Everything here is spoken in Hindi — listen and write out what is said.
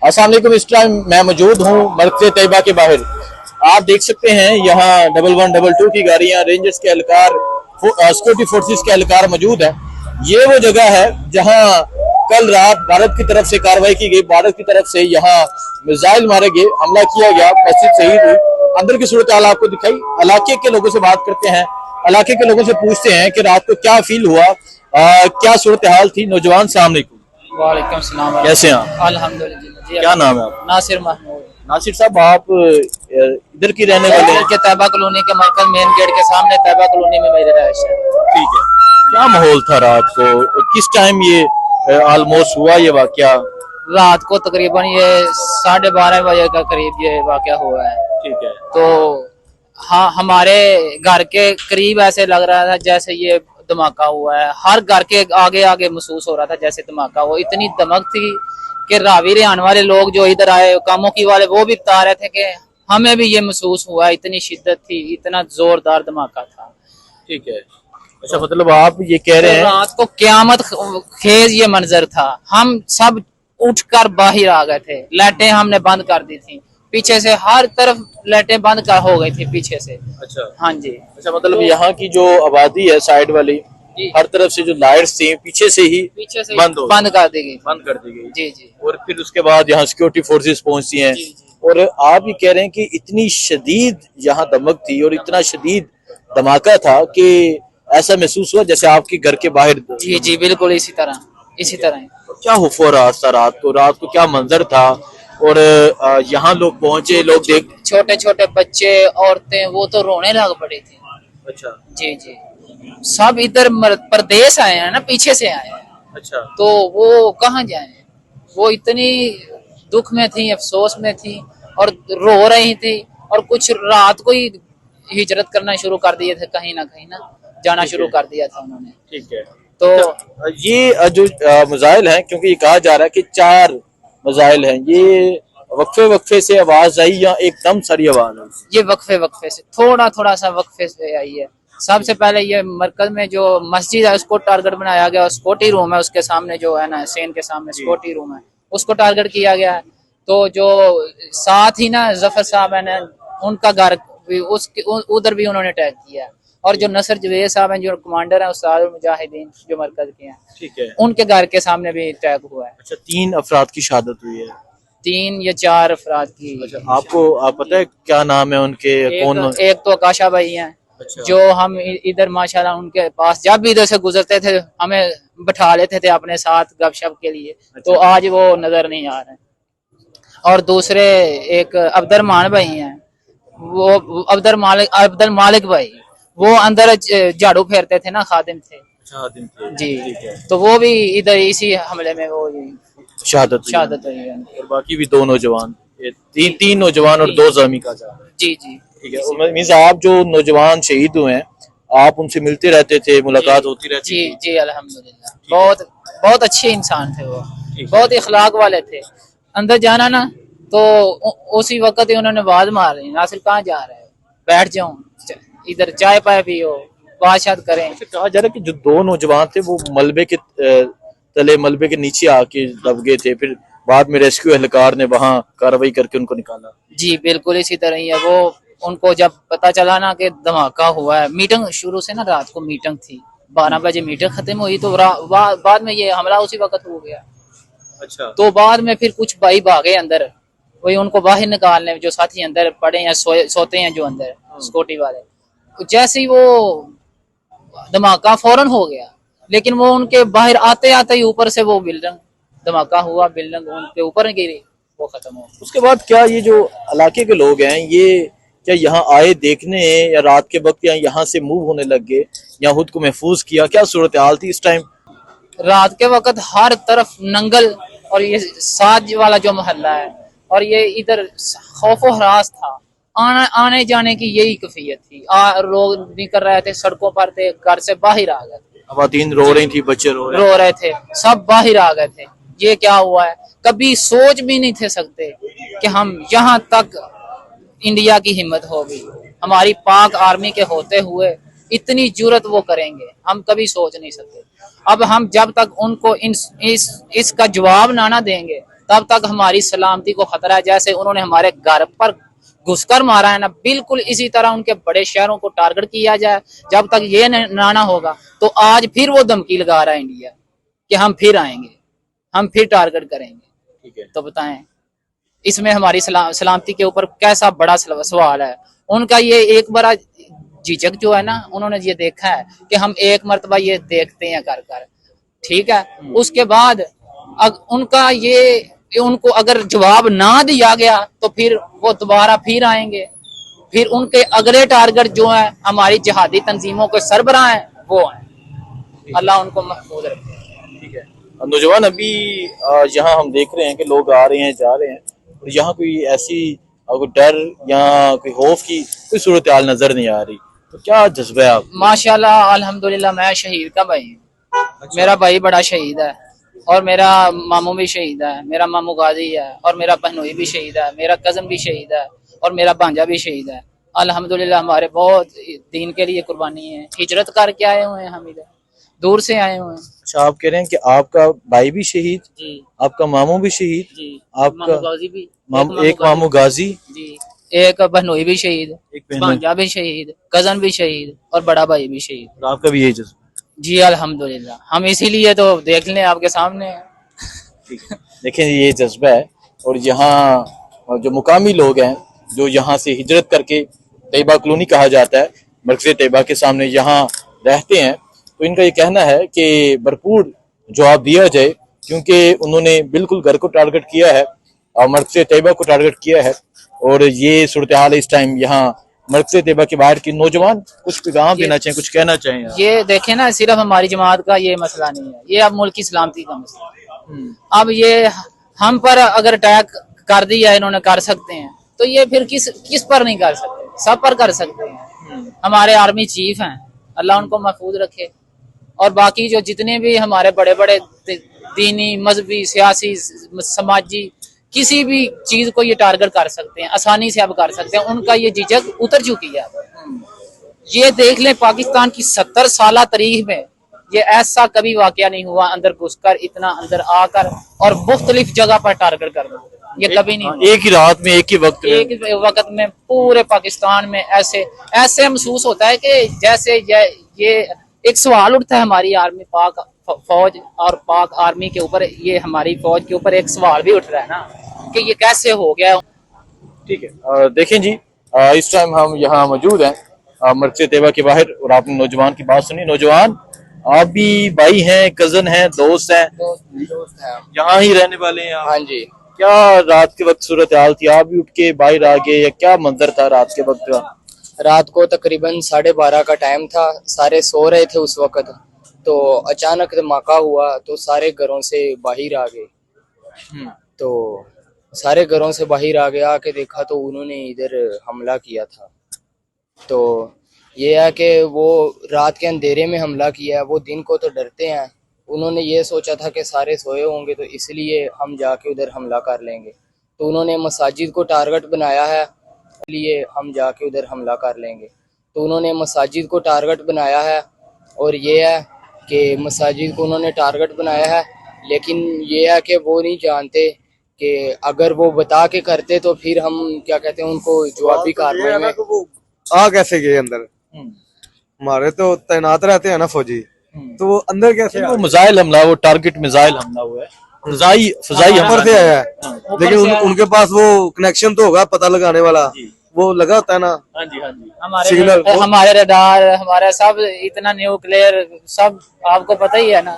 अस्सलाम वालेकुम। इस टाइम मैं मौजूद हूँ मस्जिद तैयबा के बाहर। आप देख सकते हैं यहाँ 1122 की गाड़ियाँ, रेंजर्स के एहलकार, सिक्योरिटी फोर्सेस के एहलकार मौजूद है। ये वो जगह है जहाँ कल रात भारत की तरफ से कार्रवाई की गई। भारत की तरफ से यहाँ मिसाइल मारे गए, हमला किया गया, मस्जिद शहीद हुई। अंदर की सूरत हाल आपको दिखाई। इलाके के लोगों से बात करते हैं, इलाके के लोगों से पूछते हैं कि रात को क्या फील हुआ, क्या सूरत हाल थी। नौजवान सामने को वालेकुम सलाम। कैसे हैं आप? अल्हम्दुलिल्लाह जी। क्या नाम है आपका? नासिर महमूद। नासिर साहब, आप इधर की रहने वाले हैं? के तैयबा कॉलोनी के मरकज मेन गेट के सामने तैयबा कॉलोनी में मेरी रहायश है। ठीक है। क्या माहौल था रात को, किस टाइम ये ऑलमोस्ट हुआ ये वाकया? रात को तकरीबन ये 12:30 बजे का करीब ये वाकया हुआ है। ठीक है। तो हाँ, हमारे घर के करीब ऐसे लग रहा था जैसे ये धमाका हुआ है। हर घर के आगे आगे महसूस हो रहा था जैसे धमाका हुआ। इतनी दमक थी कि रावी आने वाले लोग जो इधर आए, कामों की वाले, वो भी बता रहे थे कि हमें भी ये महसूस हुआ। इतनी शिद्दत थी, इतना जोरदार धमाका था। ठीक है। अच्छा, मतलब आप ये कह रहे हैं रात को क्यामत खेज ये मंजर था। हम सब उठकर बाहर आ गए थे। लाइटें हमने बंद कर दी थी, पीछे से हर तरफ लाइटें बंद कर हो गई थी पीछे से। अच्छा। हाँ जी। अच्छा, मतलब यहाँ की जो आबादी है साइड वाली, हर तरफ से जो लाइट्स थी पीछे से ही बंद कर दी गई। बंद कर दी गई। जी जी। और फिर उसके बाद यहाँ सिक्योरिटी फोर्सेस पहुंचती हैं। जी, जी। और आप ये कह रहे हैं कि इतनी शदीद यहाँ दमक थी और इतना शदीद धमाका था कि ऐसा महसूस हुआ जैसे आपके घर के बाहर। जी जी, बिल्कुल इसी तरह। क्या हुआ रात को क्या मंजर था? और यहाँ लोग पहुंचे, लोग देख, छोटे छोटे बच्चे, औरतें, वो तो रोने लग पड़े थे। अच्छा। जी जी। सब इधर प्रदेश आए हैं ना, पीछे से आए हैं। अच्छा। तो वो कहाँ जाए? वो इतनी दुख में थी, अफसोस में थी और रो रही थी। और कुछ रात को ही हिजरत करना शुरू कर दिए थे, कहीं ना जाना शुरू कर दिया था उन्होंने। ठीक है। तो ये जो मिसाइल है, क्योंकि ये कहा जा रहा है कि 4 मिसाइल हैं, ये वक्फे वक्फे से आवाज आई या एकदम सारी आवाज आई? ये वक्फे से, थोड़ा सा वक्फे से आई है। सबसे पहले ये मरकज में जो मस्जिद है उसको टारगेट बनाया गया। स्कॉटी रूम है उसके सामने, जो है ना सेन के सामने स्कॉटी रूम है, उसको टारगेट किया गया है। तो जो साथ ही ना जफर साहब है ना, उनका घर भी उधर भी उन्होंने अटैक किया है। और जो नसर जवेद साहब हैं, जो कमांडर हैं उस्ताद मुजाहिदीन, जो मरकज के हैं, ठीक है, उनके घर के सामने भी अटैक हुआ है। अच्छा, 3 अफराद की शहादत हुई है। 3 या 4 अफराद की। अच्छा, आप पता है क्या नाम है उनके? एक तो आकाशा भाई हैं। अच्छा। जो हम इधर माशाल्लाह उनके पास जब भी इधर से गुजरते थे हमें बिठा लेते थे अपने साथ गपशप के लिए। अच्छा। तो आज वो नजर नहीं आ रहे। और दूसरे एक अब्दुल भाई हैं, वो अब्दुल मालिक भाई, वो अंदर झाड़ू फेरते थे ना, खादिम थे। जी। तो वो भी इधर इसी हमले में वो शहादत हुई है। और बाकी भी 2 नौजवान, 3 नौजवान और 2 ज़ख्मी का जा। जी जी। ठीक है। मीन्स आप जो नौजवान शहीद हुए हैं, आप उनसे मिलते रहते थे, मुलाकात होती रहती जी थी? जी, अल्हम्दुलिल्लाह। बहुत अच्छे इंसान थे वो, बहुत इखलाक वाले थे। अंदर जाना ना तो उसी वक्त ही उन्होंने आवाज मार ली, नासिर कहाँ जा रहे हो, बैठ जाओ इधर, चाय पाए पियो, बातचीत करें। कहा जा रहा है कि जो 2 नौजवान थे वो मलबे के तले, मलबे के नीचे आके दब गए थे, फिर बाद में रेस्क्यू एहलकार ने वहां कार्रवाई करके उनको निकाला। जी बिल्कुल इसी तरह ही है। वो उनको जब पता चला ना कि धमाका हुआ है, मीटिंग शुरू से ना, रात को मीटिंग थी, 12 बजे मीटिंग खत्म हुई, तो बाद में ये हमला उसी वक्त हो गया। अच्छा। तो बाद में फिर कुछ भाई भागे अंदर, वही उनको बाहर निकालने, जो साथी अंदर पड़े हैं, सोते हैं जो अंदर सिक्योरिटी वाले। जैसे ही वो धमाका फौरन हो गया, लेकिन वो उनके बाहर आते आते ही ऊपर से वो बिल्डिंग, धमाका हुआ, बिल्डिंग उनके ऊपर गिरी, वो खत्म हो। उसके बाद क्या ये जो इलाके के लोग हैं, ये क्या यहाँ आए देखने, या रात के वक्त यहाँ से मूव होने लग गए, या खुद को महफूज किया? क्या सूरत हाल थी इस टाइम? रात के वक्त हर तरफ नंगल, और ये साज वाला जो मोहल्ला है, और ये इधर खौफो हरास था। आने जाने की यही कैफियत थी। लोग निकल रहे थे सड़कों पर, थे घर से बाहर आ गए थे, खवातीन रो रही थी, बच्चे रो रहे थे, सब बाहर आ गए थे। ये क्या हुआ है, कभी सोच भी नहीं थे सकते कि हम यहाँ तक इंडिया की हिम्मत होगी, हमारी पाक आर्मी के होते हुए इतनी जुर्रत वो करेंगे, हम कभी सोच नहीं सकते। अब हम जब तक उनको इसका जवाब ना देंगे तब तक हमारी सलामती को खतरा है। जैसे उन्होंने हमारे घर पर घुसकर मारा है ना, बिल्कुल इसी तरह उनके बड़े शहरों को टारगेट किया जाए। जब तक ये ना होगा तो आज फिर वो धमकी लगा रहा है इंडिया कि हम फिर आएंगे, हम फिर टारगेट करेंगे। ठीक है। तो बताएं इसमें हमारी सलामती के ऊपर कैसा बड़ा सवाल है। उनका ये एक बड़ा झिझक जो है ना, उन्होंने ये देखा है कि हम एक मर्तबा ये देखते हैं कर कर, ठीक है, उसके बाद उनका ये उनको अगर जवाब ना दिया गया तो फिर वो दोबारा फिर आएंगे। फिर उनके अगले टारगेट जो है हमारी जिहादी तंजीमों के सरबराह हैं वो हैं। अल्लाह उनको महफूज रखे। ठीक है। नौजवान अभी यहाँ हम देख रहे हैं कि लोग आ रहे हैं जा रहे हैं, और यहाँ कोई ऐसी कोई डर या कोई खौफ की कोई सूरत हाल नजर नहीं आ रही, तो क्या जज्बा है आप? माशाल्लाह अल्हम्दुलिल्लाह, मैं शहीद का भाई हूँ। मेरा भाई बड़ा शहीद है और मेरा मामू भी शहीद है, मेरा मामू गाजी है और मेरा बहनोई भी शहीद है, मेरा कजन भी शहीद है और मेरा भांजा भी शहीद है। अल्हम्दुलिल्लाह हमारे बहुत दीन के लिए कुर्बानी है। हिजरत करके आए हुए हैं, हम इधर दूर से आए हुए हैं। अच्छा, आप कह रहे हैं कि आपका भाई भी शहीद, जी आपका मामू भी शहीद, जी, आपका मामू गाजी भी, एक मामू गाजी, जी, एक बहनोई भी शहीद, एक बहनोई, भांजा भी शहीद, कजन भी शहीद और बड़ा भाई भी शहीद। और आपका भी यही जज्बा? जी अल्हम्दुलिल्लाह, हम इसीलिए तो देख लें आपके सामने है। ठीक है। देखें ये जज्बा है, और यहाँ जो मुकामी लोग हैं जो यहाँ से हिजरत करके तैयबा कॉलोनी कहा जाता है, मरकज़ तैयबा के सामने यहाँ रहते हैं, तो इनका ये कहना है कि भरपूर जवाब दिया जाए, क्योंकि उन्होंने बिल्कुल घर को टारगेट किया है और मरकज़ तैयबा को टारगेट किया है। और ये सूरत हाल इस टाइम यहाँ मरकज़ तैयबा के बाहर की नौजवान कुछ पैगाम देना चाहें, कुछ कहना चाहें? ये देखें ना, सिर्फ हमारी जमात का ये मसला नहीं है, ये अब मुल्क की सलामती का मसला है। अब ये हम पर अगर अटैक कर दिया इन्होंने, कर सकते हैं, तो ये फिर किस पर नहीं कर सकते, सब पर कर सकते हैं। हमारे आर्मी चीफ हैं, अल्लाह उनको महफूज रखे, और बाकी जो जितने भी हमारे बड़े बड़े दीनी, मजहबी, सियासी, समाजी किसी भी चीज को ये टारगेट कर सकते हैं, आसानी से अब कर सकते हैं। उनका ये झिझक उतर चुकी है। ये देख लें, पाकिस्तान की 70 साल तारीख में ये ऐसा कभी वाकया नहीं हुआ, अंदर घुसकर इतना अंदर आकर और मुख्तलिफ जगह पर टारगेट कर दो, ये कभी नहीं हुआ। एक ही रात में, एक ही वक्त में पूरे पाकिस्तान में ऐसे महसूस होता है कि जैसे ये एक सवाल उठता है हमारी आर्मी, पाक फौज और पाक आर्मी के ऊपर, ये हमारी फौज के ऊपर एक सवाल भी उठ रहा है ना कि ये कैसे हो गया। ठीक है। देखें जी, इस टाइम हम यहाँ मौजूद हैं मरकज़ तैयबा के बाहर, और आपने नौजवान की बात सुनी। नौजवान, आप भी भाई हैं, कजन हैं, दोस्त हैं, दोस्त है, यहाँ ही रहने वाले हैं आप? हाँ जी। क्या रात के वक्त सूरत हाल थी? आप भी उठ के बाहर आ गए, या क्या मंजर था रात के वक्त का? रात को तकरीबन 12:30 का टाइम था, सारे सो रहे थे उस वक्त, तो अचानक धमाका हुआ तो सारे घरों से बाहर आ गए। तो सारे घरों से बाहर आ गया, आके देखा तो उन्होंने इधर हमला किया था। तो ये है कि वो रात के अंधेरे में हमला किया है, वो दिन को तो डरते हैं, उन्होंने ये सोचा था कि सारे सोए होंगे तो इसलिए हम जाके उधर हमला कर लेंगे, तो उन्होंने मसाजिद को टारगेट बनाया है, इसलिए हम जाके उधर हमला कर लेंगे। तो उन्होंने मसाजिद को टारगेट बनाया है, और ये है कि मसाजिद को उन्होंने टारगेट बनाया है, लेकिन ये है कि वो नहीं जानते कि अगर वो बता के करते तो फिर हम क्या कहते हैं उनको जवाबी कार्रवाई में। आ कैसे गए अंदर? हमारे तो तैनात रहते हैं ना फौजी, तो वो अंदर कैसे? वो मिसाइल हमला, वो टारगेट मिसाइल हमला हुआ है, फजाई ऊपर से आया है, लेकिन उनके पास वो कनेक्शन तो होगा पता लगाने वाला, वो लगा होता है ना। हाँ जी, हाँ जी। हमारे रडार, हमारा सब इतना न्यूक्लियर सब आपको पता ही है ना।